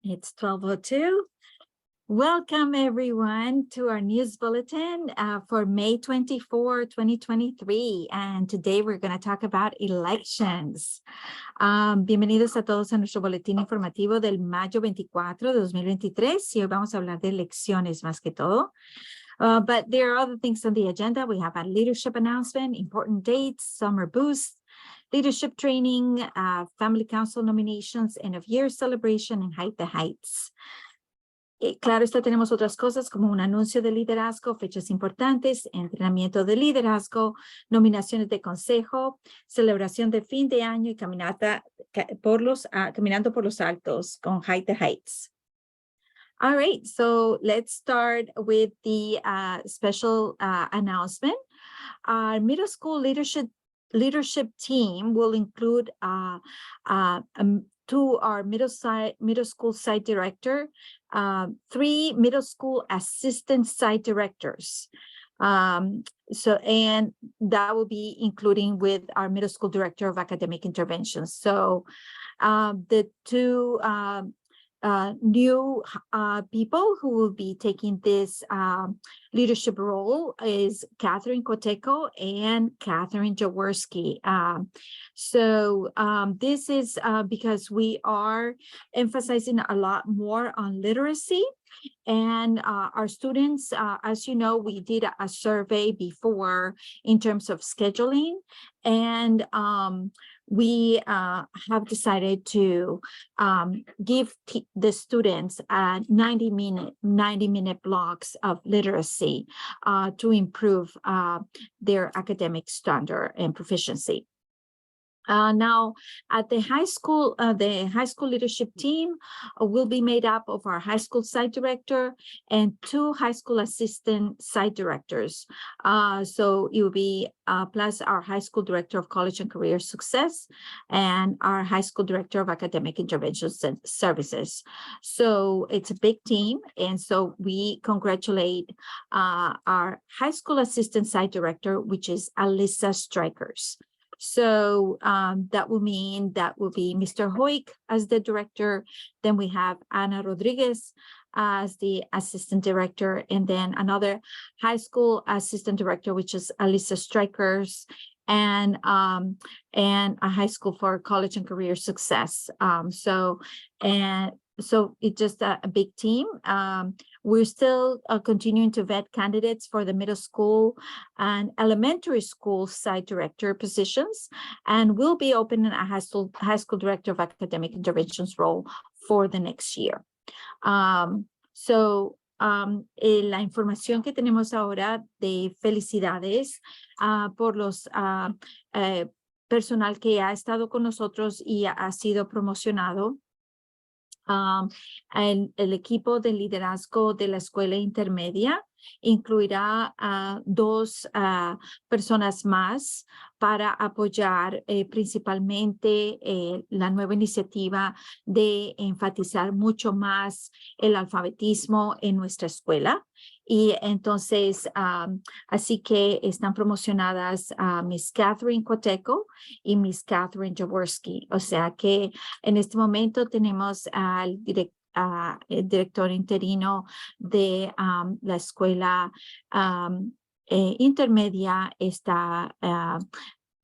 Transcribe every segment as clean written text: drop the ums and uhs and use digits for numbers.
It's 12:02. Welcome, everyone, to our news bulletin for May 24, 2023. And today we're going to talk about elections. Bienvenidos a todos a nuestro boletín informativo del mayo 24 de 2023. Y hoy vamos a hablar de elecciones más que todo. But there are other things on the agenda. We have a leadership announcement, important dates, summer boost, leadership training, family council nominations, end of year celebration, and Hike the Heights. Claro, tenemos otras cosas como un anuncio de liderazgo, fechas importantes, entrenamiento de liderazgo, nominaciones de consejo, celebración de fin de año y caminata caminando por los altos con Hike the Heights. All right, so let's start with the special announcement. Our middle school leadership team will include to our middle school site director, 3 middle school assistant site directors. And that will be including with our middle school director of academic interventions. So the two new people who will be taking this leadership role is Catherine Coteco and Catherine Jaworski. This is because we are emphasizing a lot more on literacy. And our students, as you know, we did a survey before in terms of scheduling, and we have decided to give the students 90-minute blocks of literacy to improve their academic standard and proficiency. Now, at the high school leadership team will be made up of our high school site director and 2 high school assistant site directors. So it will be plus our high school director of college and career success and our high school director of academic intervention services. So it's a big team. And so we congratulate our high school assistant site director, which is Alyssa Strikers. So that will mean that will be Mr. Hoik as the director. Then we have Ana Rodriguez as the assistant director, and then another high school assistant director, which is Alyssa Strikers, and a high school for college and career success. So it's just a big team. We're still continuing to vet candidates for the middle school and elementary school site director positions, and we'll be opening a high school director of academic interventions role for the next year. La información que tenemos ahora de felicidades por los personal que ha estado con nosotros y ha sido promocionado. El equipo de liderazgo de la escuela intermedia incluirá a 2 personas más para apoyar principalmente la nueva iniciativa de enfatizar mucho más el alfabetismo en nuestra escuela. Y entonces, así que están promocionadas a Miss Catherine Coteco y Miss Catherine Jaworski. O sea que en este momento tenemos al el director interino de la escuela intermedia, está a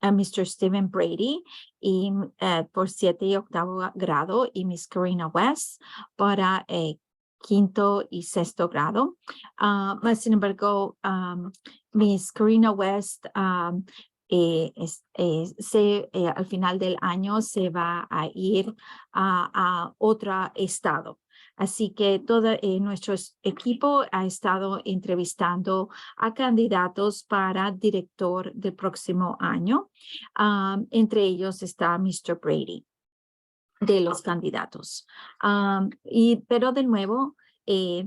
Mr. Stephen Brady y por 7 y 8º grado, y Miss Karina West para 5º y 6º grado. Sin embargo, Miss Karina West al final del año se va a ir a otro estado. Así que todo nuestro equipo ha estado entrevistando a candidatos para director del próximo año. Entre ellos está Mr. Brady de los candidatos. Pero de nuevo,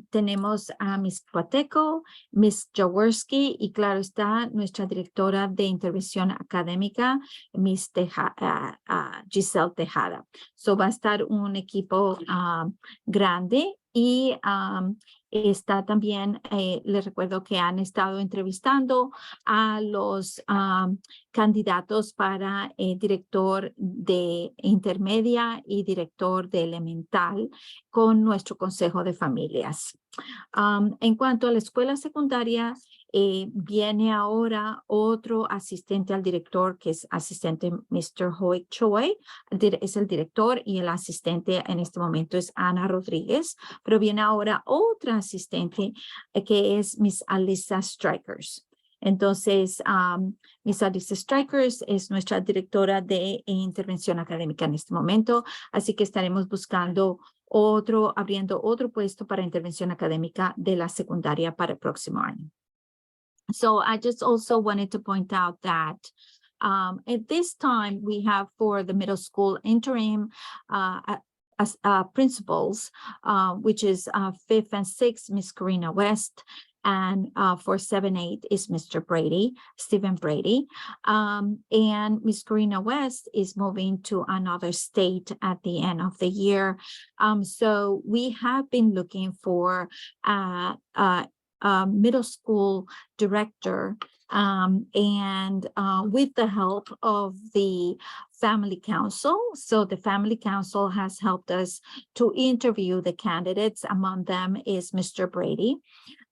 tenemos a Miss Coteco, Miss Jaworski y claro está nuestra directora de intervención académica, Miss Giselle Tejada. So va a estar un equipo grande Y está también, les recuerdo que han estado entrevistando a los candidatos para director de intermedia y director de elemental con nuestro Consejo de Familias. En cuanto a la escuela secundaria, viene ahora otro asistente al director, que es asistente Mr. Hoek Choi, es el director, y el asistente en este momento es Ana Rodríguez, pero viene ahora otra asistente que es Miss Alisa Strikers. Entonces, Miss Alisa Strikers es nuestra directora de intervención académica en este momento, así que estaremos buscando abriendo otro puesto para intervención académica de la secundaria para el próximo año. So I just also wanted to point out that at this time we have for the middle school interim principals, which is 5th and 6th, Miss Karina West, and for 7-8 is Mr. Brady, Stephen Brady. And Miss Karina West is moving to another state at the end of the year. So we have been looking for middle school director, and with the help of the Family Council. So the Family Council has helped us to interview the candidates. Among them is Mr. Brady.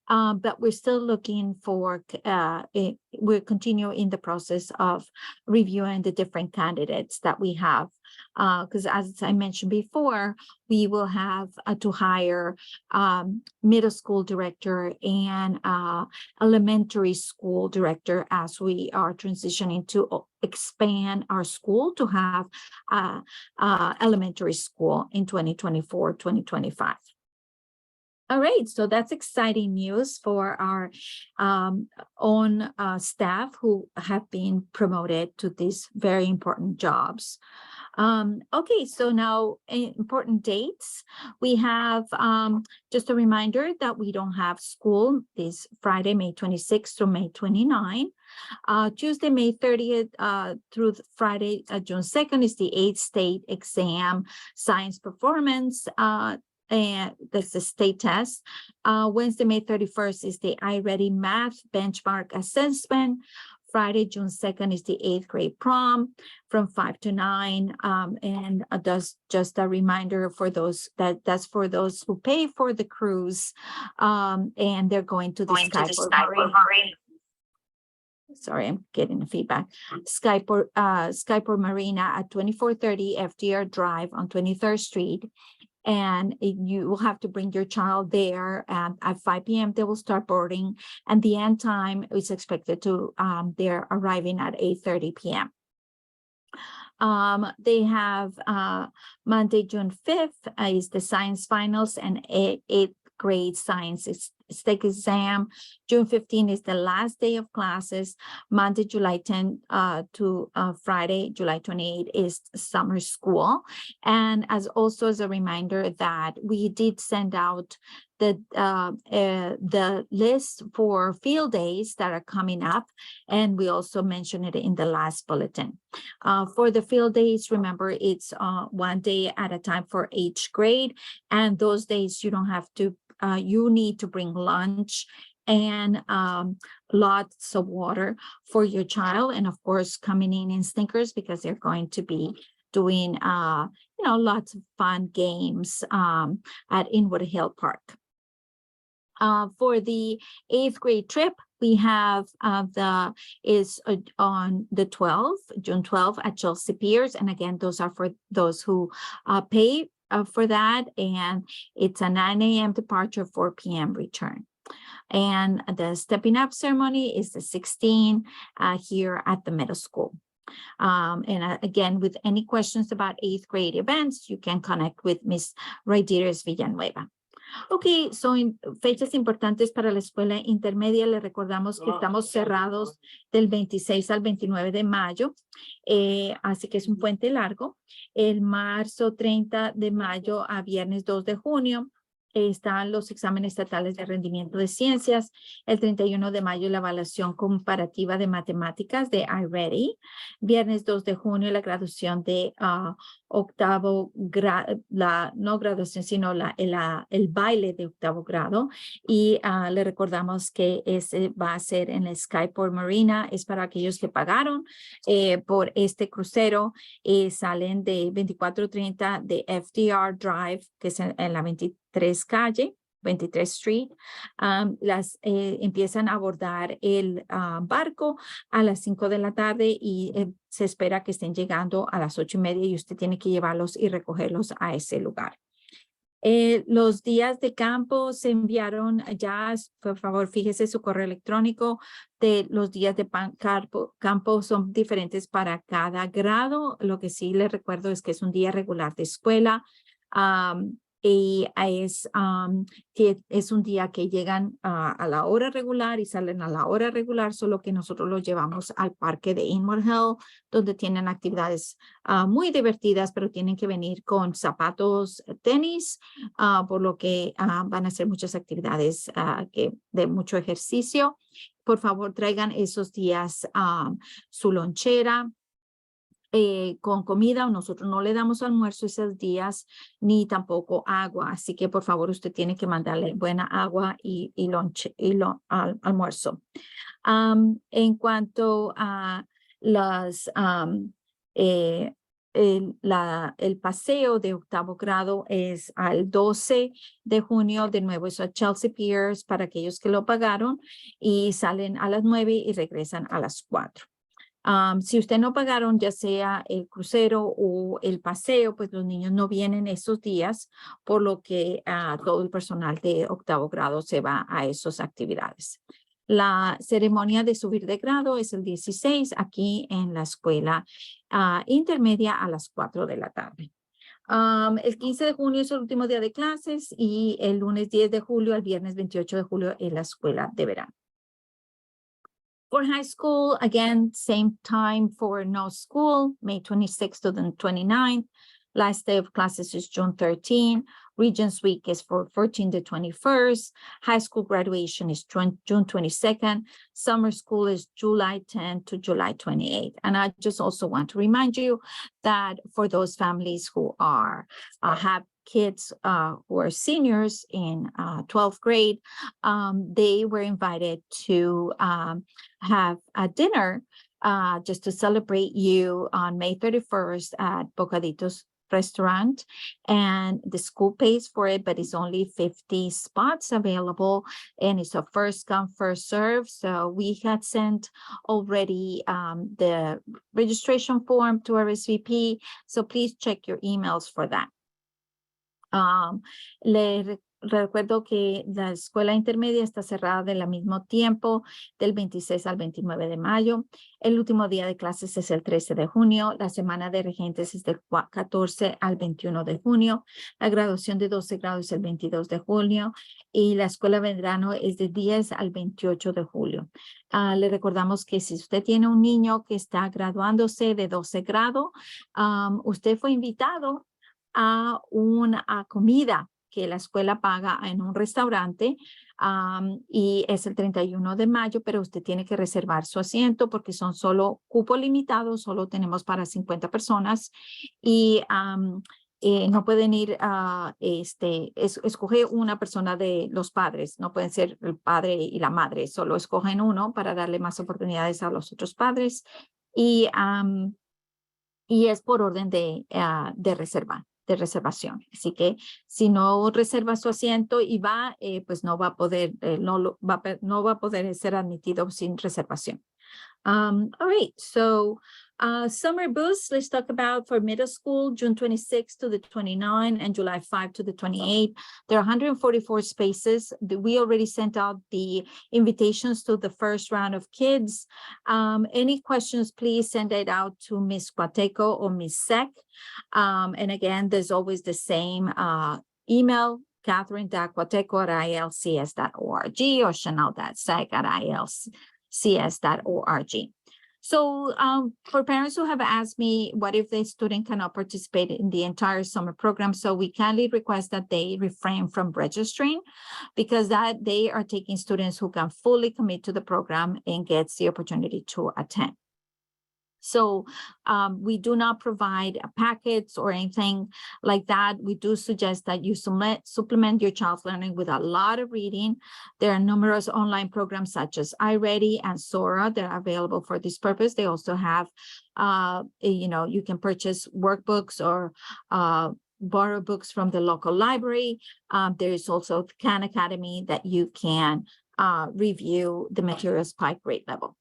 But we're still looking for, we're continuing in the process of reviewing the different candidates that we have. Because as I mentioned before, we will have to hire middle school director and elementary school director as we are transitioning to expand our school to have elementary school in 2024, 2025. All right, so that's exciting news for our own staff who have been promoted to these very important jobs. Okay, so now important dates. We have just a reminder that we don't have school this Friday, May 26th through May 29. Tuesday, May 30th through Friday, June 2nd is the 8th state exam science performance. And that's the state test. Wednesday, May 31st is the iReady Math Benchmark Assessment. Friday, June 2nd is the 8th grade prom from 5 to 9. And that's just a reminder for those that's for those who pay for the cruise. And they're going to the Skyport Marina. Sorry, I'm getting feedback. Skyport Marina at 2430 FDR Drive on 23rd Street. And you will have to bring your child there, and at 5 p.m. they will start boarding, and the end time is expected to they're arriving at 8:30 p.m. They have Monday, June 5th is the science finals and 8th grade science state exam. June 15 is the last day of classes. Monday, July 10 to Friday, July 28 is summer school. And as a reminder that we did send out the list for field days that are coming up, and we also mentioned it in the last bulletin. For the field days, remember it's 1 day at a time for each grade, and those days you don't have to you need to bring lunch and lots of water for your child, and of course coming in sneakers, because they're going to be doing lots of fun games at Inwood Hill Park. For the 8th grade trip, we have on the 12th, June 12th at Chelsea Piers, and again those are for those who pay for that, and it's a 9 a.m. departure, 4 p.m. return. And the stepping up ceremony is the 16th here at the middle school. And again, with any questions about 8th grade events, you can connect with Ms. Raideres Villanueva. Ok, son fechas importantes para la escuela intermedia. Les recordamos que estamos cerrados del 26 al 29 de mayo, así que es un puente largo. El marzo 30 de mayo a viernes 2 de junio están los exámenes estatales de rendimiento de ciencias. El 31 de mayo la evaluación comparativa de matemáticas de iReady. Viernes 2 de junio la graduación de octavo grado, no graduación, sino el baile de octavo grado. Y le recordamos que ese va a ser en la Skyport Marina. Es para aquellos que pagaron por este crucero. Salen de 2430 de FDR Drive, que es en la 23 calle. 23 Street, empiezan a abordar el barco a las 5 de la tarde y se espera que estén llegando a las 8:30 y usted tiene que llevarlos y recogerlos a ese lugar. Los días de campo se enviaron ya, por favor, fíjese su correo electrónico. Los días de campo son diferentes para cada grado. Lo que sí les recuerdo es que es un día regular de escuela. Y es un día que llegan a la hora regular y salen a la hora regular, solo que nosotros los llevamos al parque de Inwood Hill, donde tienen actividades muy divertidas, pero tienen que venir con zapatos, tenis, por lo que van a hacer muchas actividades de mucho ejercicio. Por favor, traigan esos días su lonchera, con comida. Nosotros no le damos almuerzo esos días ni tampoco agua, así que por favor usted tiene que mandarle buena agua y almuerzo. En cuanto a el paseo de octavo grado es al 12 de junio, de nuevo es a Chelsea Piers para aquellos que lo pagaron y salen a las 9 y regresan a las 4. Si usted no pagaron ya sea el crucero o el paseo, pues los niños no vienen esos días, por lo que todo el personal de octavo grado se va a esas actividades. La ceremonia de subir de grado es el 16 aquí en la escuela intermedia a las 4 de la tarde. El 15 de junio es el último día de clases y el lunes 10 de julio al viernes 28 de julio es la escuela de verano. For high school, again, same time for no school, May 26th to the 29th. Last day of classes is June 13. Regents Week is for 14 to 21st. High school graduation is June 22nd. Summer school is July 10 to July 28. And I just also want to remind you that for those families who have kids who are seniors in 12th grade, they were invited to have a dinner just to celebrate you on May 31st at Bocaditos Restaurant, and the school pays for it, but it's only 50 spots available, and it's a first come, first serve. So we had sent already the registration form to RSVP, so please check your emails for that. Le recuerdo que la escuela intermedia está cerrada del mismo tiempo, del 26 al 29 de mayo. El último día de clases es el 13 de junio. La semana de regentes es del 14 al 21 de junio. La graduación de 12 grados es el 22 de junio. Y la escuela de verano es de 10 al 28 de julio. Le recordamos que si usted tiene un niño que está graduándose de 12 grado, usted fue invitado a una comida que la escuela paga en un restaurante y es el 31 de mayo, pero usted tiene que reservar su asiento porque son solo cupo limitado, solo tenemos para 50 personas y no pueden ir escoge una persona de los padres, no pueden ser el padre y la madre, solo escogen uno para darle más oportunidades a los otros padres y es por orden de reservación. Así que si no reserva su asiento y va, pues no va a poder, no va a poder ser admitido sin reservación. All right, so summer boosts, let's talk about for middle school, June 26th to the 29th and July 5 to the 28th. There are 144 spaces. We already sent out the invitations to the first round of kids. Any questions, please send it out to Ms. Cuateco or Ms. Sec. And again, there's always the same email, Catherine.cuateco@ialcs.org or Chanel.sec@ialcs.org. So for parents who have asked me, what if the student cannot participate in the entire summer program? So we kindly request that they refrain from registering because that they are taking students who can fully commit to the program and gets the opportunity to attend. So we do not provide packets or anything like that. We do suggest that you supplement your child's learning with a lot of reading. There are numerous online programs such as iReady and Sora that are available for this purpose. They also have, you can purchase workbooks or borrow books from the local library. There is also Khan Academy that you can review the materials by grade level.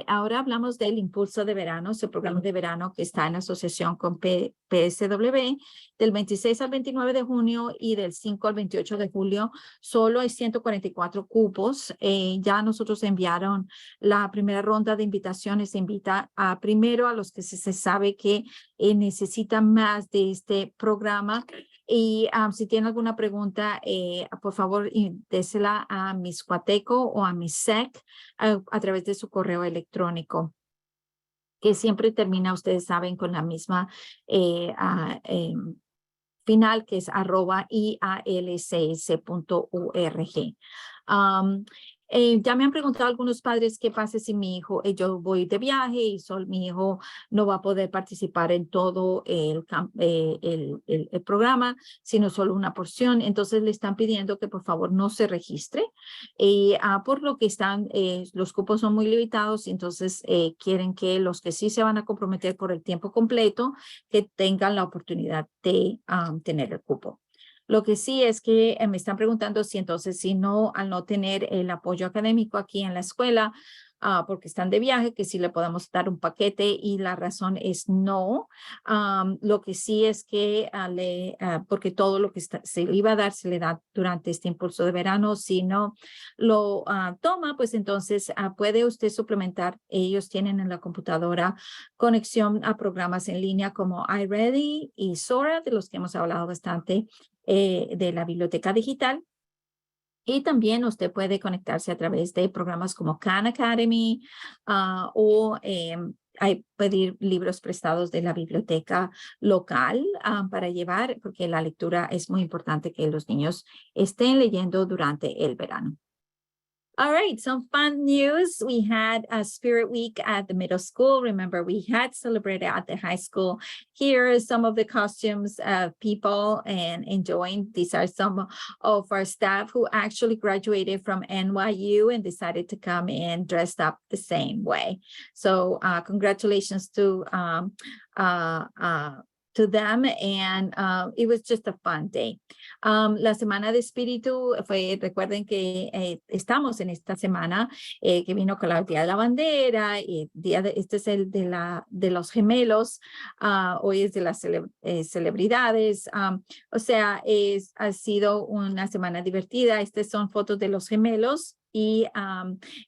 Ahora hablamos del impulso de verano, ese programa de verano que está en asociación con PSW, del 26 al 29 de junio y del 5 al 28 de julio. Solo hay 144 cupos. Ya nosotros enviaron la primera ronda de invitaciones. Se invita primero a los que se sabe que necesitan más de este programa. Y si tienen alguna pregunta, por favor, désela a Miss Cuateco o a Miss Sec a través de su correo electrónico, que siempre termina, ustedes saben, con la misma final, que es @ialcs.org. Ya me han preguntado algunos padres qué pasa si mi hijo, yo voy de viaje y mi hijo no va a poder participar en todo el programa, sino solo una porción. Entonces le están pidiendo que por favor no se registre, por lo que los cupos son muy limitados, y entonces quieren que los que sí se van a comprometer por el tiempo completo, que tengan la oportunidad de tener el cupo. Lo que sí es que me están preguntando si entonces, al no tener el apoyo académico aquí en la escuela, porque están de viaje, que sí le podemos dar un paquete, y la razón es no. Lo que sí es que porque todo lo que se le iba a dar se le da durante este impulso de verano. Si no lo toma, pues entonces puede usted suplementar. Ellos tienen en la computadora conexión a programas en línea como iReady y Sora, de los que hemos hablado bastante, de la biblioteca digital. Y también usted puede conectarse a través de programas como Khan Academy o pedir libros prestados de la biblioteca local para llevar, porque la lectura es muy importante que los niños estén leyendo durante el verano. All right, some fun news. We had a Spirit Week at the middle school. Remember, we had celebrated at the high school. Here are some of the costumes of people and enjoying. These are some of our staff who actually graduated from NYU and decided to come in dressed up the same way. So congratulations to them, and it was just a fun day. La Semana de Espíritu recuerden que estamos en esta semana que vino con el Día de la Bandera, y este es el de los gemelos, hoy es de las celebridades, o sea, ha sido una semana divertida. Estas son fotos de los gemelos, y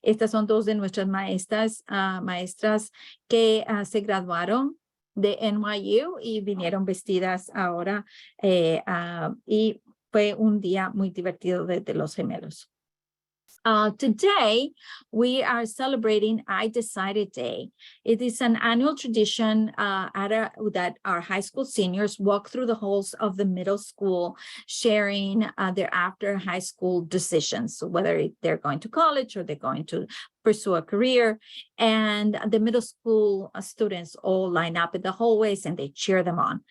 estas son dos de nuestras maestras que se graduaron de NYU y vinieron vestidas ahora, y fue un día muy divertido de los gemelos. Today, we are celebrating I Decided Day. It is an annual tradition that our high school seniors walk through the halls of the middle school, sharing their after high school decisions, so whether they're going to college or they're going to pursue a career. And the middle school students all line up in the hallways and they cheer them on.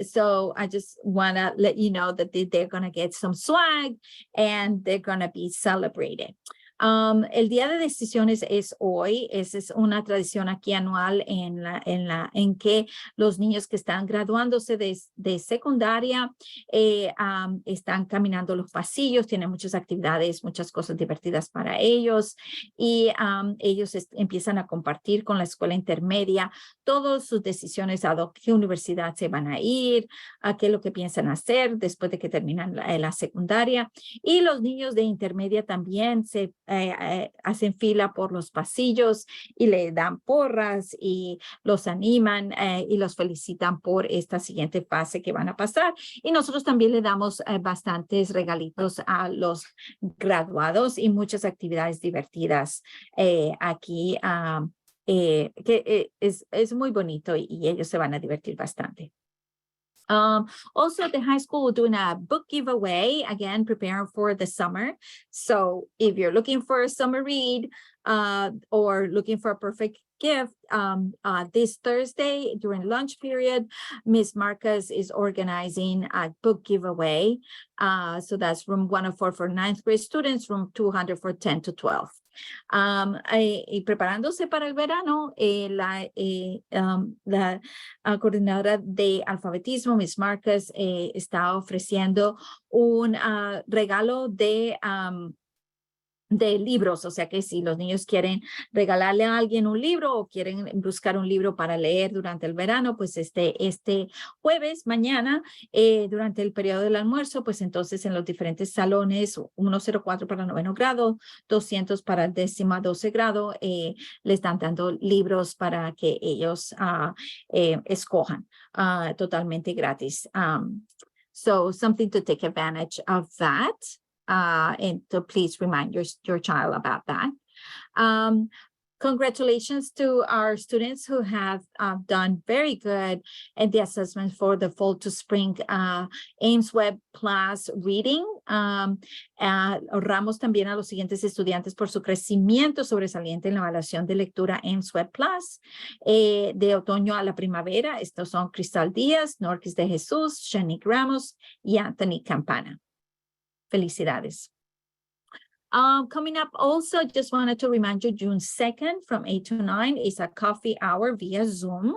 So I just want to let you know that they're going to get some swag and they're going to be celebrated. El Día de Decisiones es hoy. Esa es una tradición aquí anual en que los niños que están graduándose de secundaria están caminando los pasillos, tienen muchas actividades, muchas cosas divertidas para ellos, y ellos empiezan a compartir con la escuela intermedia todas sus decisiones, a qué universidad se van a ir, a qué es lo que piensan hacer después de que terminan la secundaria. Y los niños de intermedia también se hacen fila por los pasillos y le dan porras y los animan y los felicitan por esta siguiente fase que van a pasar. Y nosotros también le damos bastantes regalitos a los graduados y muchas actividades divertidas aquí, que es muy bonito, y ellos se van a divertir bastante. Also, the high school will doing a book giveaway, again, preparing for the summer. So if you're looking for a summer read or looking for a perfect gift, this Thursday during lunch period, Ms. Marcus is organizing a book giveaway. So that's room 104 for 9th grade students, room 200 for 10 to 12. Y preparándose para el verano, la coordinadora de alfabetismo, Miss Marcus, está ofreciendo un regalo de libros, o sea que si los niños quieren regalarle a alguien un libro o quieren buscar un libro para leer durante el verano, pues este jueves, mañana, durante el periodo del almuerzo, pues entonces en los diferentes salones, 104 para el 9º grado, 200 para el 10º a 12 grado, le están dando libros para que ellos escojan totalmente gratis. So something to take advantage of that. And so please remind your child about that. Congratulations to our students who have done very good in the assessment for the fall to spring Ames Web Plus reading. Honramos también a los siguientes estudiantes por su crecimiento sobresaliente en la evaluación de lectura Ames Web Plus. De otoño a la primavera, estos son Cristal Díaz, Norquis de Jesús, Shanique Ramos y Anthony Campana. Felicidades. Coming up also, just wanted to remind you, June 2nd from 8 to 9 is a coffee hour via Zoom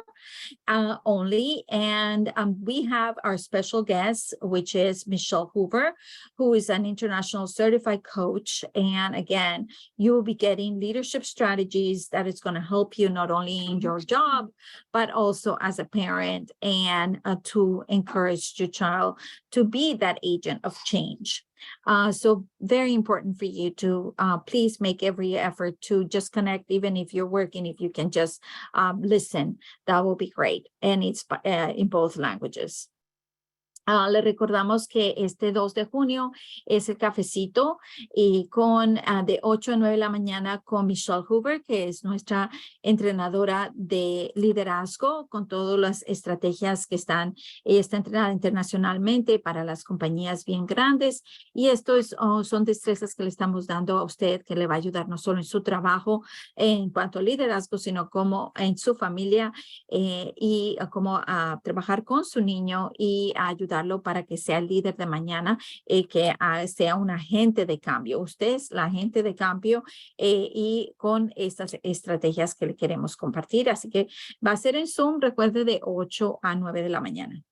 only. And we have our special guest, which is Michelle Hoover, who is an international certified coach. And again, you will be getting leadership strategies that is going to help you not only in your job, but also as a parent and to encourage your child to be that agent of change. So very important for you to please make every effort to just connect, even if you're working, if you can just listen, that will be great. And it's in both languages. Le recordamos que este 2 de junio es el cafecito y con de 8 a 9 de la mañana con Michelle Hoover, que es nuestra entrenadora de liderazgo con todas las estrategias que ella está entrenada internacionalmente para las compañías bien grandes y son destrezas que le estamos dando a usted que le va a ayudar no solo en su trabajo en cuanto a liderazgo, sino como en su familia y como a trabajar con su niño y a ayudarlo para que sea el líder de mañana, que sea un agente de cambio. Usted es la agente de cambio y con estas estrategias que le queremos compartir. Así que va a ser en Zoom, recuerde, de 8 a 9 de la mañana.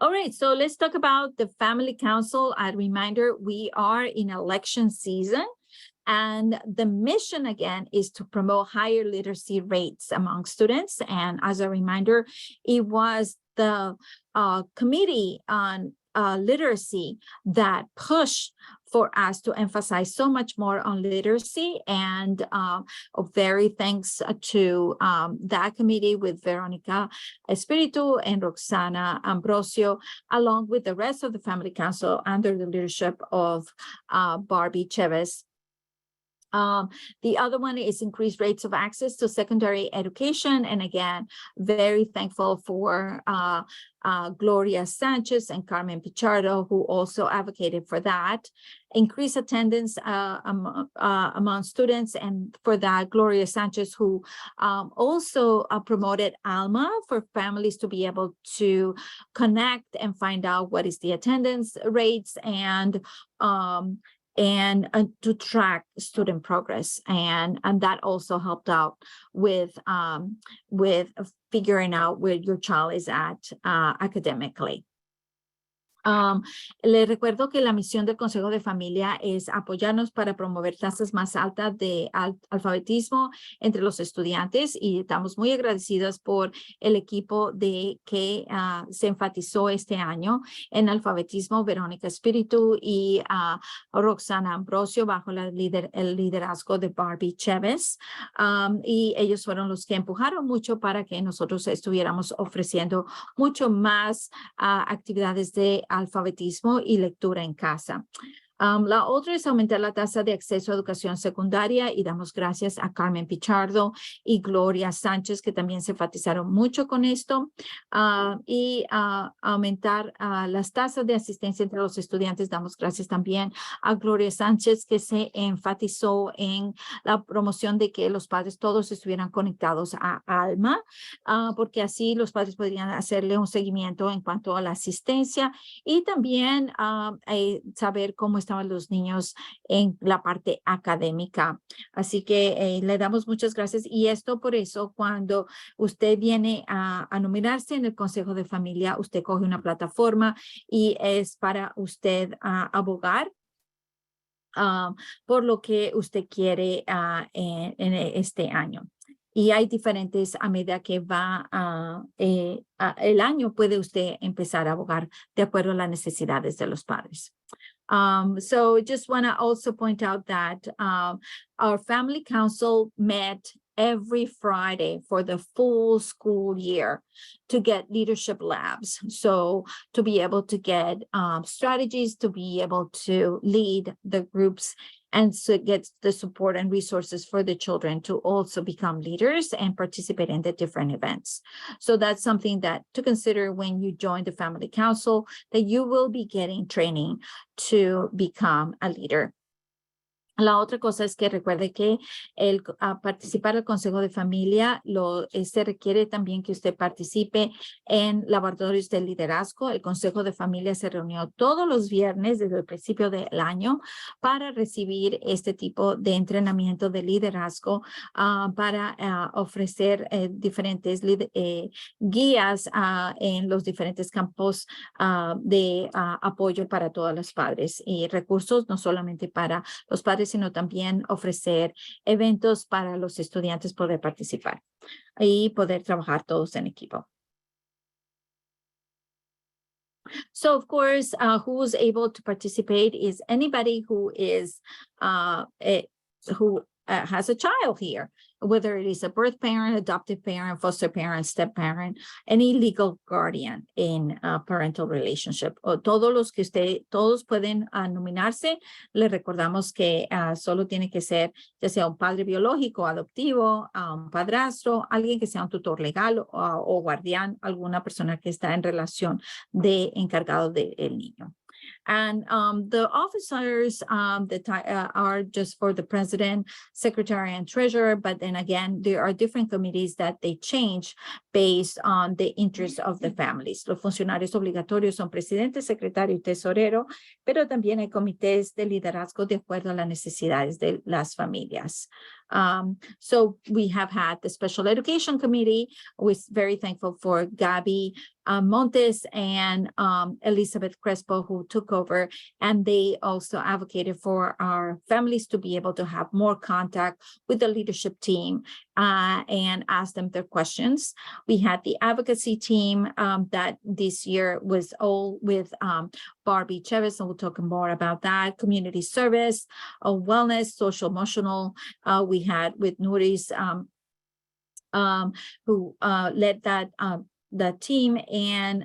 All right, so let's talk about the Family Council. A reminder, we are in election season. And the mission, again, is to promote higher literacy rates among students. And as a reminder, it was the Committee on Literacy that pushed for us to emphasize so much more on literacy. And very thanks to that committee with Veronica Espiritu and Roxana Ambrosio, along with the rest of the Family Council under the leadership of Barbie Chavez. The other one is increased rates of access to secondary education. And again, very thankful for Gloria Sanchez and Carmen Pichardo, who also advocated for that. Increased attendance among students, and for that, Gloria Sanchez, who also promoted ALMA for families to be able to connect and find out what is the attendance rates and to track student progress. And that also helped out with figuring out where your child is at academically. Les recuerdo que la misión del Consejo de Familia es apoyarnos para promover tasas más altas de alfabetismo entre los estudiantes y estamos muy agradecidas por el equipo que se enfatizó este año en alfabetismo, Verónica Espiritu y Roxana Ambrosio bajo el liderazgo de Barbie Chavez. Y ellos fueron los que empujaron mucho para que nosotros estuviéramos ofreciendo mucho más actividades de alfabetismo y lectura en casa. La otra es aumentar la tasa de acceso a educación secundaria y damos gracias a Carmen Pichardo y Gloria Sánchez que también se enfatizaron mucho con esto y aumentar las tasas de asistencia entre los estudiantes. Damos gracias también a Gloria Sánchez que se enfatizó en la promoción de que los padres todos estuvieran conectados a ALMA porque así los padres podrían hacerle un seguimiento en cuanto a la asistencia y también saber cómo estaban los niños en la parte académica. Así que le damos muchas gracias y esto por eso cuando usted viene a nominarse en el Consejo de Familia, usted coge una plataforma y es para usted abogar por lo que usted quiere en este año. Y hay diferentes, a medida que va el año, puede usted empezar a abogar de acuerdo a las necesidades de los padres. So just want to also point out that our family council met every Friday for the full school year to get leadership labs. So to be able to get strategies, to be able to lead the groups and so get the support and resources for the children to also become leaders and participate in the different events. So that's something that to consider when you join the family council, that you will be getting training to become a leader. La otra cosa es que recuerde que el participar al Consejo de Familia se requiere también que usted participe en laboratorios de liderazgo. El Consejo de Familia se reunió todos los viernes desde el principio del año para recibir este tipo de entrenamiento de liderazgo para ofrecer diferentes guías en los diferentes campos de apoyo para todos los padres y recursos, no solamente para los padres, sino también ofrecer eventos para los estudiantes poder participar y poder trabajar todos en equipo. So, of course, who's able to participate is anybody who is who has a child here, whether it is a birth parent, adoptive parent, foster parent, step parent, any legal guardian in a parental relationship. O todos pueden nominarse. Le recordamos que solo tiene que ser ya sea un padre biológico, adoptivo, un padrastro, alguien que sea un tutor legal o guardián, alguna persona que está en relación de encargado del niño. And the officers are just for the president, secretary, and treasurer. But then again, there are different committees that they change based on the interests of the families. Los funcionarios obligatorios son presidente, secretario y tesorero, pero también hay comités de liderazgo de acuerdo a las necesidades de las familias. So we have had the Special Education Committee. We're very thankful for Gabby Montes and Elizabeth Crespo, who took over, and they also advocated for our families to be able to have more contact with the leadership team and ask them their questions. We had the advocacy team that this year was all with Barbie Chavez, and we'll talk more about that. Community service, wellness, social emotional. We had with Nuris, who led that team. And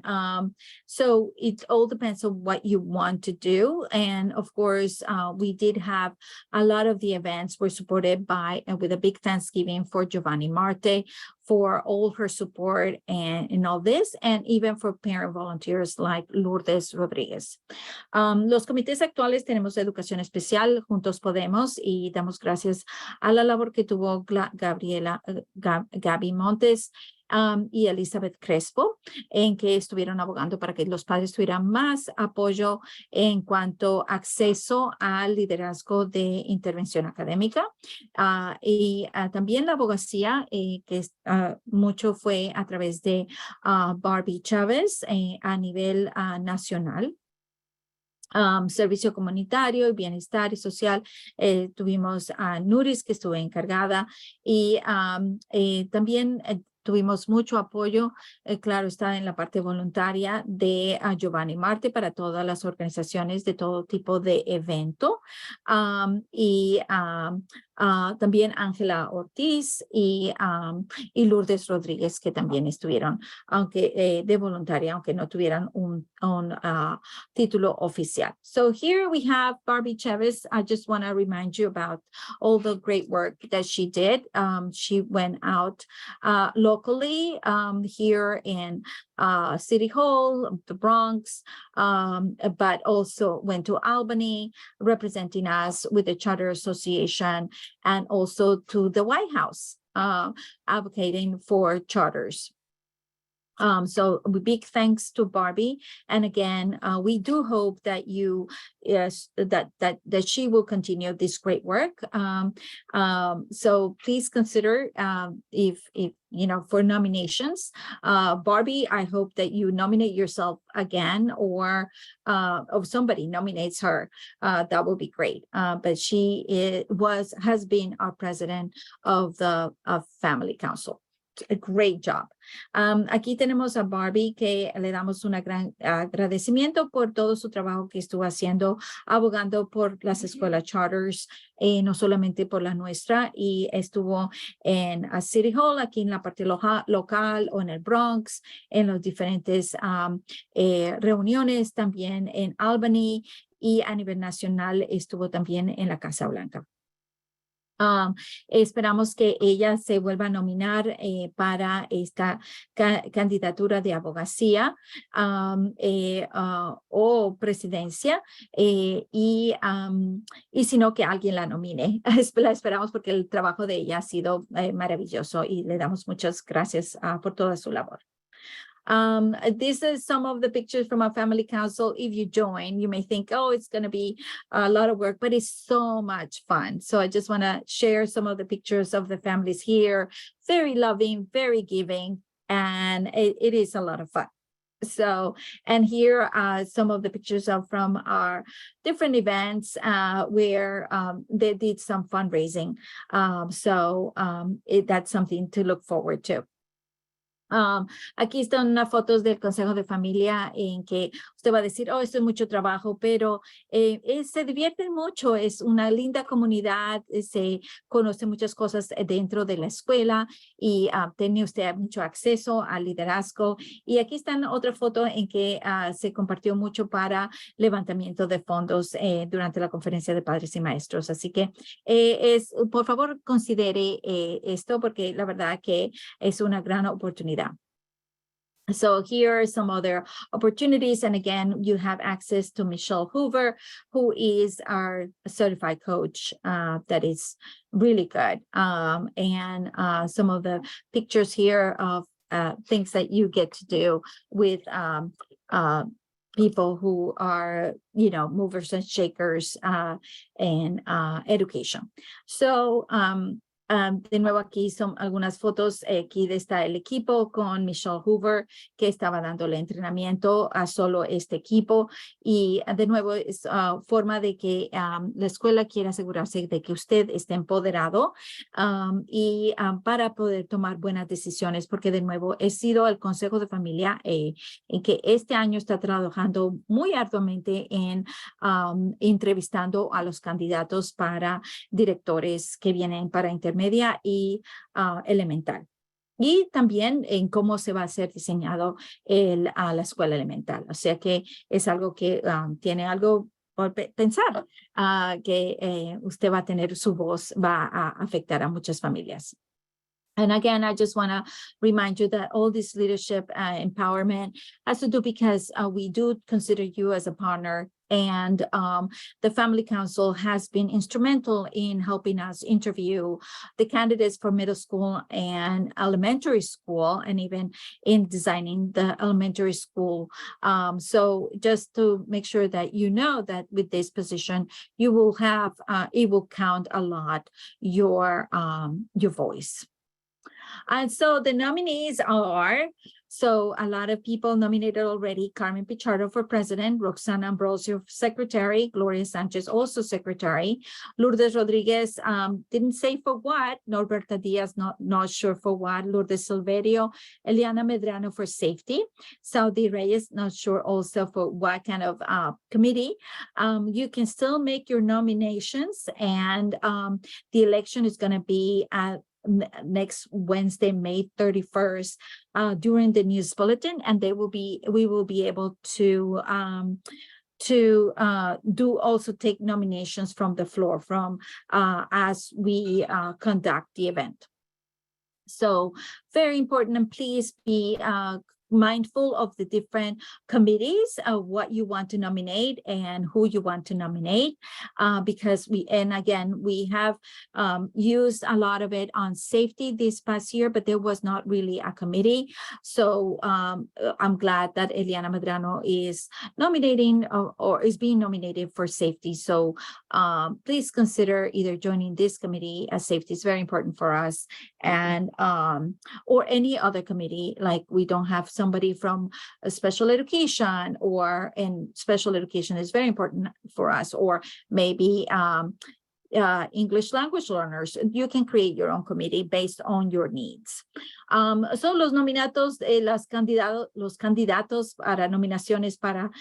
so it all depends on what you want to do. And of course, we did have a lot of the events were supported by, with a big Thanksgiving for Giovanni Marte for all her support and in all this, and even for parent volunteers like Lourdes Rodríguez. Los comités actuales tenemos Educación Especial, Juntos Podemos, y damos gracias a la labor que tuvo Gaby Montes y Elizabeth Crespo, en que estuvieron abogando para que los padres tuvieran más apoyo en cuanto a acceso al liderazgo de intervención académica. Y también la abogacía, que mucho fue a través de Barbie Chávez a nivel nacional. Servicio comunitario y bienestar y social, tuvimos a Nuris, que estuvo encargada, y también tuvimos mucho apoyo, claro está, en la parte voluntaria de Giovanni Marte para todas las organizaciones de todo tipo de evento. Y también Ángela Ortiz y Lourdes Rodríguez, que también estuvieron, aunque de voluntaria, aunque no tuvieran un título oficial. So here we have Barbie Chavez. I just want to remind you about all the great work that she did. She went out locally here in City Hall, the Bronx, but also went to Albany, representing us with the Charter Association, and also to the White House, advocating for charters. So big thanks to Barbie. And again, we do hope that that she will continue this great work. So please consider if for nominations. Barbie, I hope that you nominate yourself again, or somebody nominates her. That would be great. But she has been our president of the Family Council. A great job. Aquí tenemos a Barbie, que le damos un gran agradecimiento por todo su trabajo que estuvo haciendo, abogando por las escuelas charters, no solamente por la nuestra, y estuvo en City Hall, aquí en la parte local, o en el Bronx, en los diferentes reuniones, también en Albany, y a nivel nacional estuvo también en la Casa Blanca. Esperamos que ella se vuelva a nominar para esta candidatura de abogacía o presidencia, y si no, que alguien la nomine. La esperamos porque el trabajo de ella ha sido maravilloso, y le damos muchas gracias por toda su labor. This is some of the pictures from our family council. If you join, you may think, oh, it's going to be a lot of work, but it's so much fun. So I just want to share some of the pictures of the families here. Very loving, very giving, and it is a lot of fun. So, and here are some of the pictures from our different events where they did some fundraising. That's something to look forward to. Aquí están unas fotos del Consejo de Familia, en que usted va a decir, oh, esto es mucho trabajo, pero se divierten mucho, es una linda comunidad, se conoce muchas cosas dentro de la escuela, y tiene usted mucho acceso al liderazgo. Y aquí están otra foto en que se compartió mucho para levantamiento de fondos durante la conferencia de padres y maestros. Así que por favor, considere esto, porque la verdad que es una gran oportunidad. So here are some other opportunities. And again, you have access to Michelle Hoover, who is our certified coach. That is really good. And some of the pictures here of things that you get to do with people who are, movers and shakers in education. So, de nuevo, aquí son algunas fotos. Aquí está el equipo con Michelle Hoover, que estaba dándole entrenamiento a solo este equipo. Y de nuevo, es forma de que la escuela quiere asegurarse de que usted esté empoderado y para poder tomar buenas decisiones, porque de nuevo he sido el Consejo de Familia en que este año está trabajando muy arduamente en entrevistando a los candidatos para directores que vienen para intermedia y elemental. Y también en cómo se va a ser diseñado la escuela elemental. O sea que es algo que tiene algo por pensar, que usted va a tener su voz, va a afectar a muchas familias. And again, I just want to remind you that all this leadership empowerment has to do because we do consider you as a partner. And the Family Council has been instrumental in helping us interview the candidates for middle school and elementary school, and even in designing the elementary school. So just to make sure that you know that with this position, you will have, it will count a lot your voice. And so the nominees are, so a lot of people nominated already: Carmen Pichardo for president, Roxana Ambrosio secretary, Gloria Sanchez also secretary, Lourdes Rodriguez didn't say for what, Norberta Diaz not sure for what, Lourdes Silverio, Eliana Medrano for safety, Saudi Reyes not sure also for what kind of committee. You can still make your nominations, and the election is going to be at next Wednesday, May 31st, during the news bulletin, and we will be able to do also take nominations from the floor as we conduct the event. So very important, and please be mindful of the different committees, what you want to nominate and who you want to nominate, because we have used a lot of it on safety this past year, but there was not really a committee. So I'm glad that Eliana Medrano is nominating or is being nominated for safety. So please consider either joining this committee, as safety is very important for us, and or any other committee. Like, we don't have somebody from a special education, and special education is very important for us, or maybe English language learners. You can create your own committee based on your needs. So los nominatos, los candidatos para nominaciones para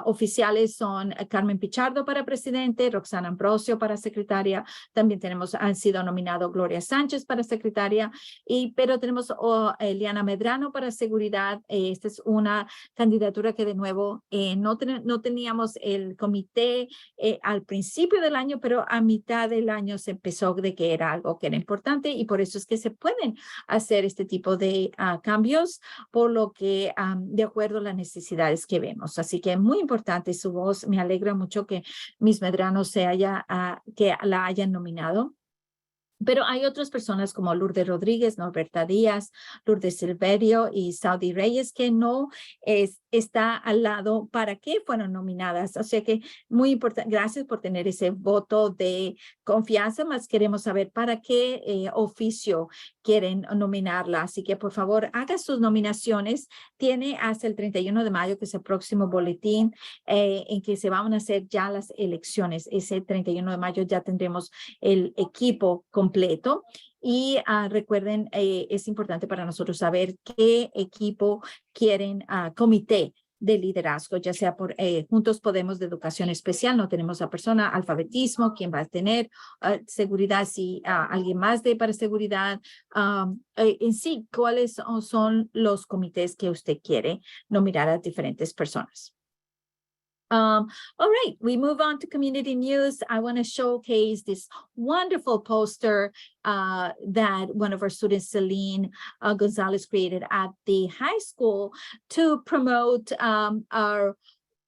oficiales son Carmen Pichardo para presidente, Roxana Ambrosio para secretaria, también han sido nominado Gloria Sánchez para secretaria, pero tenemos Eliana Medrano para seguridad. Esta es una candidatura que de nuevo no teníamos el comité al principio del año, pero a mitad del año se empezó de que era algo que era importante, y por eso es que se pueden hacer este tipo de cambios, por lo que de acuerdo a las necesidades que vemos. Así que muy importante su voz. Me alegra mucho que Miss Medrano que la hayan nominado. Pero hay otras personas como Lourdes Rodríguez, Norberta Díaz, Lourdes Silverio y Saudi Reyes que no está al lado para qué fueron nominadas. O sea que muy importante. Gracias por tener ese voto de confianza, más queremos saber para qué oficio quieren nominarla. Así que por favor haga sus nominaciones. Tiene hasta el 31 de mayo, que es el próximo boletín en que se van a hacer ya las elecciones. Ese 31 de mayo ya tendremos el equipo completo. Y recuerden, es importante para nosotros saber qué equipo quieren, comité de liderazgo, ya sea por Juntos Podemos de Educación Especial, no tenemos a persona, alfabetismo, quién va a tener, seguridad, si alguien más para seguridad, en sí, cuáles son los comités que usted quiere nominar a diferentes personas. All right, we move on to community news. I want to showcase this wonderful poster that one of our students, Celine Gonzalez, created at the high school to promote our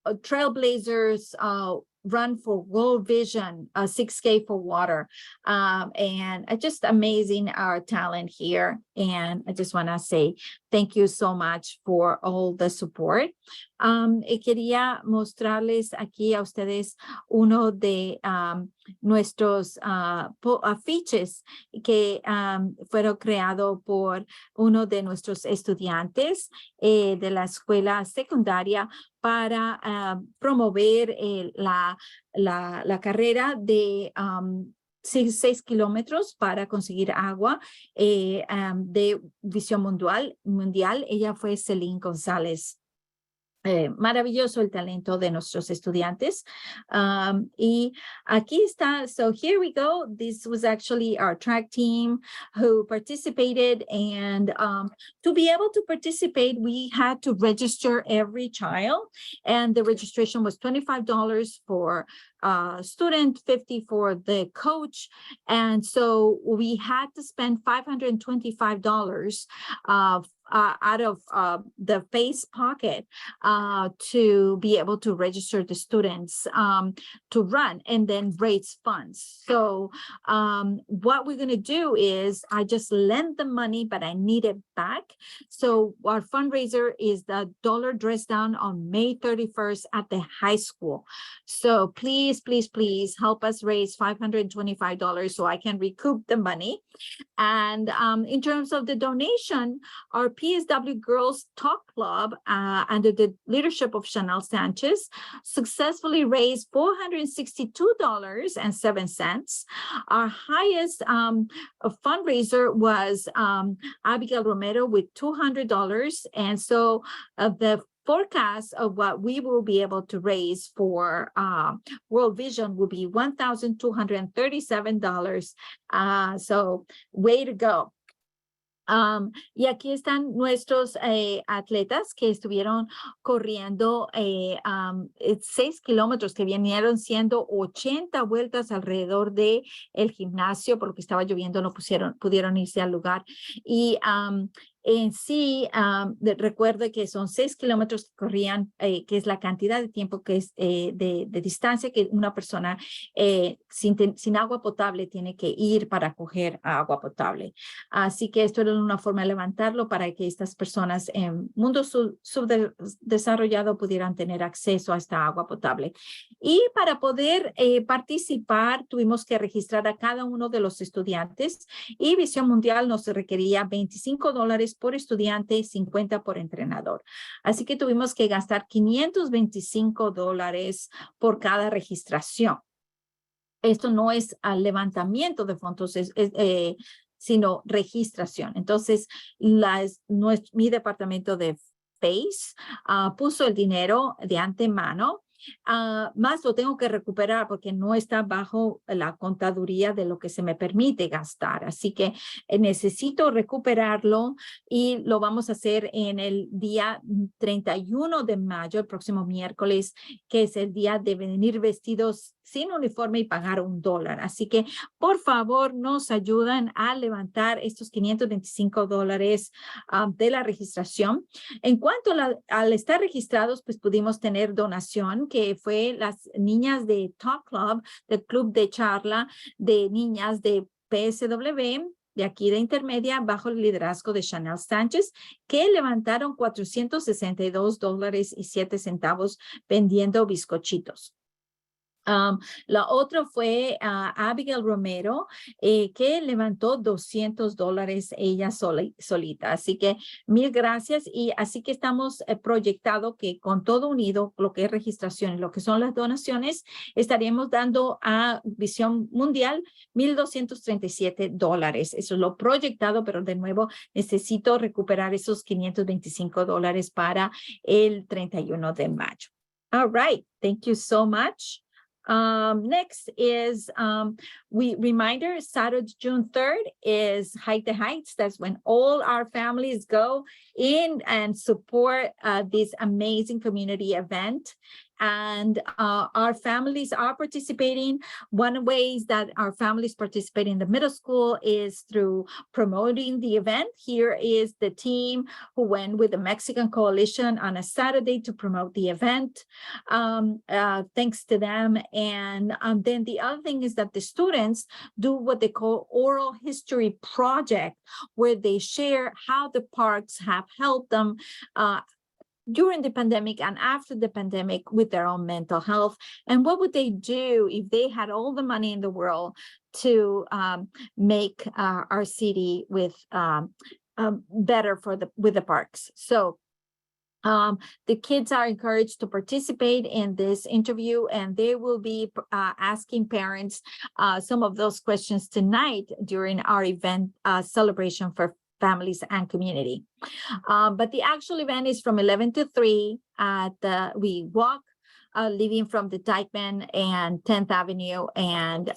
Trailblazers Run for World Vision, 6K for Water. And just amazing our talent here. And I just want to say thank you so much for all the support. Quería mostrarles aquí a ustedes uno de nuestros afiches que fueron creados por uno de nuestros estudiantes de la escuela secundaria para promover la carrera de 6 kilómetros para conseguir agua de visión mundial. Ella fue Celine González. Maravilloso el talento de nuestros estudiantes. Y aquí está. So here we go. This was actually our track team who participated. And to be able to participate, we had to register every child. And the registration was $25 for student, $50 for the coach. And so we had to spend $525 the face pocket to be able to register the students to run and then raise funds. So what we're going to do is I just lend the money, but I need it back. So our fundraiser is the dollar dress down on May 31st at the high school. So please, please, please help us raise $525 so I can recoup the money. And in terms of the donation, our PSW Girls Talk Club, under the leadership of Chanel Sanchez, successfully raised $462.07. Our highest fundraiser was Abigail Romero with $200. And so the forecast of what we will be able to raise for World Vision will be $1,237. So way to go. Y aquí están nuestros atletas que estuvieron corriendo 6 kilómetros, que vinieron siendo 80 vueltas alrededor de el gimnasio, porque estaba lloviendo, no pudieron irse al lugar. Y en sí, recuerde que son 6 kilómetros que corrían, que es la cantidad de tiempo que es de distancia que una persona sin agua potable tiene que ir para coger agua potable. Así que esto era una forma de levantarlo para que estas personas en mundo subdesarrollado pudieran tener acceso a esta agua potable. Y para poder participar, tuvimos que registrar a cada uno de los estudiantes, y Visión Mundial nos requería $25 por estudiante y $50 por entrenador. Así que tuvimos que gastar $525 por cada registración. Esto no es levantamiento de fondos, sino registración. Entonces, mi departamento de FACE puso el dinero de antemano. Más lo tengo que recuperar porque no está bajo la contaduría de lo que se me permite gastar. Así que necesito recuperarlo, y lo vamos a hacer en el día 31 de mayo, el próximo miércoles, que es el día de venir vestidos sin uniforme y pagar $1. Así que, por favor, nos ayudan a levantar estos $525 de la registración. En cuanto al estar registrados, pues pudimos tener donación, que fue las niñas de Talk Club, del club de charla de niñas de PSW, de aquí de intermedia, bajo el liderazgo de Chanel Sánchez, que levantaron $462.07 vendiendo bizcochitos. La otra fue Abigail Romero, que levantó $200 ella solita. Así que mil gracias. Y así que estamos proyectado que con todo unido, lo que es registración y lo que son las donaciones, estaríamos dando a Visión Mundial $1,237. Eso es lo proyectado, pero de nuevo necesito recuperar esos $525 para el 31 de mayo. All right. Thank you so much. Next is reminder, Saturday, June 3rd is Hike the Heights. That's when all our families go in and support this amazing community event. And our families are participating. One of the ways that our families participate in the middle school is through promoting the event. Here is the team who went with the Mexican Coalition on a Saturday to promote the event. Thanks to them. And then the other thing is that the students do what they call oral history project, where they share how the parks have helped them during the pandemic and after the pandemic with their own mental health. And what would they do if they had all the money in the world to make our city with better with the parks? So the kids are encouraged to participate in this interview, and they will be asking parents some of those questions tonight during our event celebration for families and community. But the actual event is from 11 to 3 we walk leaving from the Dykeman and 10th Avenue, and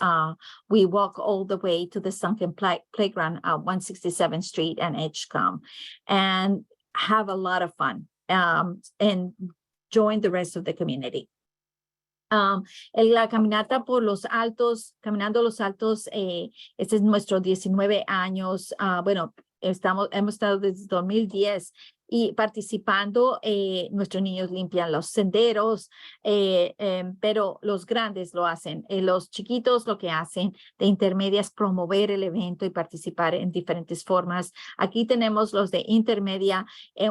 we walk all the way to the Sunken Playground, 167th Street and Edgecombe, and have a lot of fun and join the rest of the community. La caminata por los altos, caminando los altos, este es nuestro 19 años, bueno, hemos estado desde 2010 y participando. Nuestros niños limpian los senderos, pero los grandes lo hacen. Los chiquitos lo que hacen de intermedia es promover el evento y participar en diferentes formas. Aquí tenemos los de intermedia,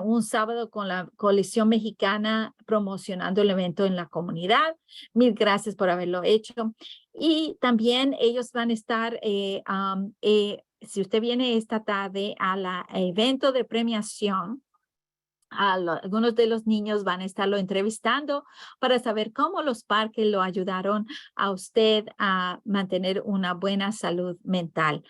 un sábado con la coalición mexicana promocionando el evento en la comunidad. Mil gracias por haberlo hecho. Y también ellos van a estar, si usted viene esta tarde al evento de premiación, algunos de los niños van a estarlo entrevistando para saber cómo los parques lo ayudaron a usted a mantener una buena salud mental,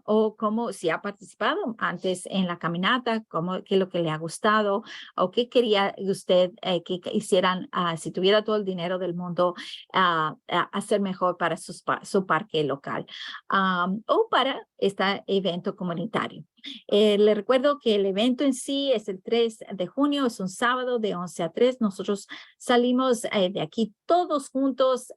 o cómo, si ha participado antes en la caminata, qué es lo que le ha gustado o qué quería usted que hicieran, si tuviera todo el dinero del mundo, hacer mejor para su parque local, o para este evento comunitario. Le recuerdo que el evento en sí es el 3 de junio, es un sábado de 11 a 3. Nosotros salimos de aquí todos juntos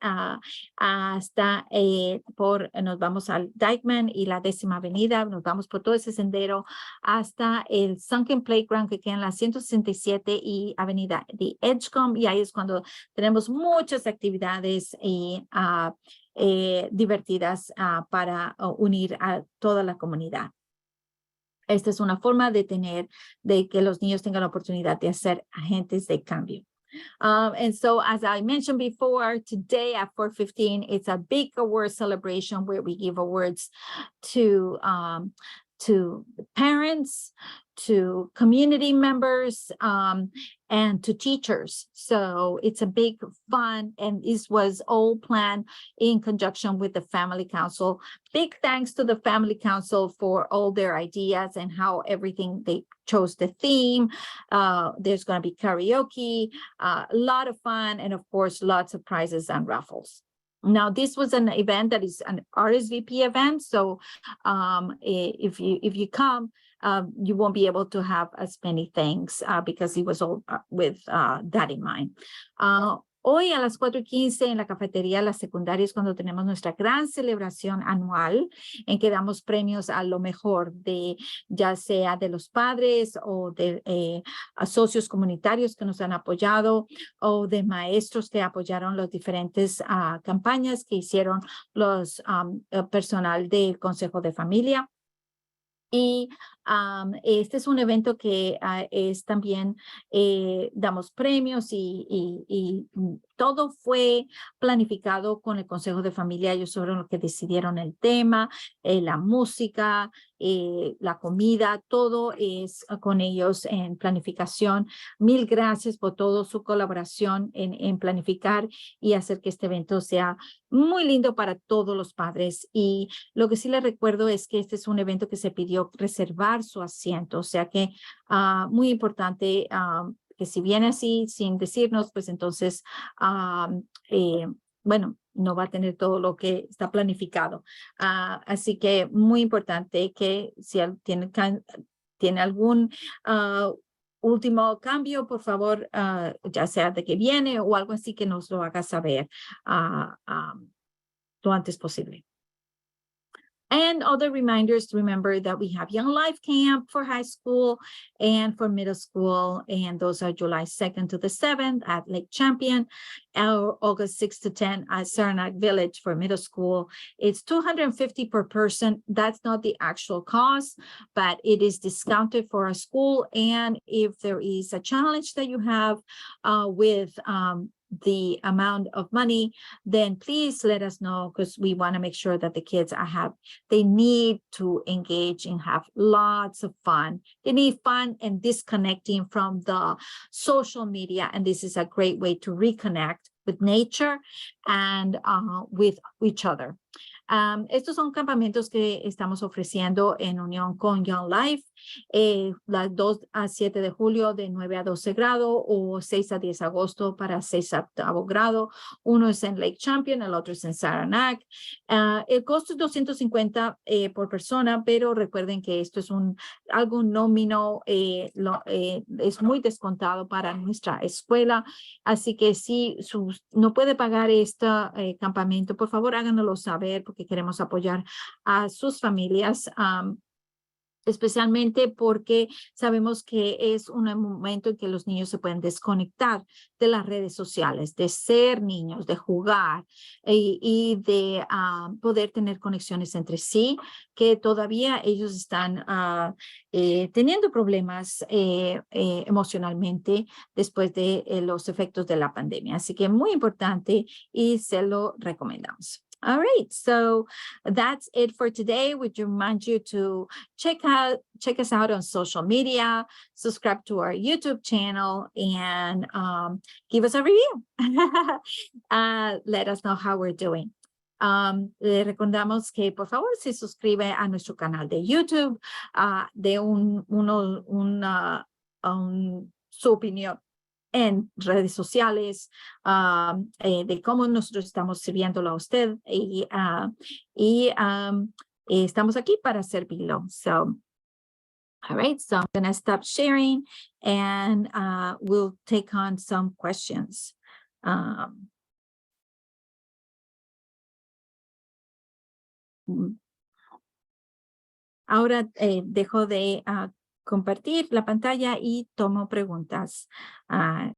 nos vamos al Dykeman y la 10ª Avenida, nos vamos por todo ese sendero hasta el Sunken Playground que queda en la 167 y Avenida de Edgecombe, y ahí es cuando tenemos muchas actividades divertidas para unir a toda la comunidad. Esta es una forma de que los niños tengan la oportunidad de ser agentes de cambio. And so, as I mentioned before, today at 4:15, it's a big award celebration where we give awards to parents, to community members, and to teachers. So it's a big fun, and this was all planned in conjunction with the Family Council. Big thanks to the Family Council for all their ideas and how everything they chose the theme. There's going to be karaoke, a lot of fun, and of course, lots of prizes and raffles. Now, this was an event that is an RSVP event. So if you come, you won't be able to have as many things because it was all with that in mind. Hoy a las 4:15 en la cafetería de la secundaria es cuando tenemos nuestra gran celebración anual en que damos premios a lo mejor ya sea de los padres o de socios comunitarios que nos han apoyado o de maestros que apoyaron las diferentes campañas que hicieron los personal del Consejo de Familia. Y este es un evento que es también, damos premios y todo fue planificado con el Consejo de Familia. Ellos fueron los que decidieron el tema, la música, la comida, todo es con ellos en planificación. Mil gracias por toda su colaboración en planificar y hacer que este evento sea muy lindo para todos los padres. Y lo que sí les recuerdo es que este es un evento que se pidió reservar su asiento, o sea que muy importante que si viene así sin decirnos, pues entonces, bueno, no va a tener todo lo que está planificado. Así que muy importante que si tiene algún último cambio, por favor, ya sea de que viene o algo así, que nos lo haga saber lo antes posible. And other reminders, remember that we have Young Life Camp for high school and for middle school, and those are July 2nd to the 7th at Lake Champion, or August 6th to 10th at Saranac Village for middle school. It's $250 per person. That's not the actual cost, but it is discounted for a school. And if there is a challenge that you have with the amount of money, then please let us know, because we want to make sure that the kids they need to engage and have lots of fun. They need fun and disconnecting from the social media, and this is a great way to reconnect with nature and with each other. Estos son campamentos que estamos ofreciendo en unión con Young Life, las 2 a 7 de julio de 9 a 12 grados o 6 a 10 de agosto para 6 a 8 grado. Uno es en Lake Champion, el otro es en Saranac. El costo es $250 por persona, pero recuerden que esto es algo nómino, es muy descontado para nuestra escuela. Así que si no puede pagar este campamento, por favor háganoslo saber, porque queremos apoyar a sus familias especialmente porque sabemos que es un momento en que los niños se pueden desconectar de las redes sociales, de ser niños, de jugar y de poder tener conexiones entre sí, que todavía ellos están teniendo problemas emocionalmente después de los efectos de la pandemia. Así que muy importante y se lo recomendamos. All right, so that's it for today. We remind you to check us out on social media, subscribe to our YouTube channel, and give us a review. Let us know how we're doing. Le recordamos que por favor se suscribe a nuestro canal de YouTube, de su opinión en redes sociales, de cómo nosotros estamos sirviéndolo a usted y estamos aquí para servirlo. So, all right, so I'm going to stop sharing and we'll take on some questions. Ahora dejo de compartir la pantalla y tomo preguntas.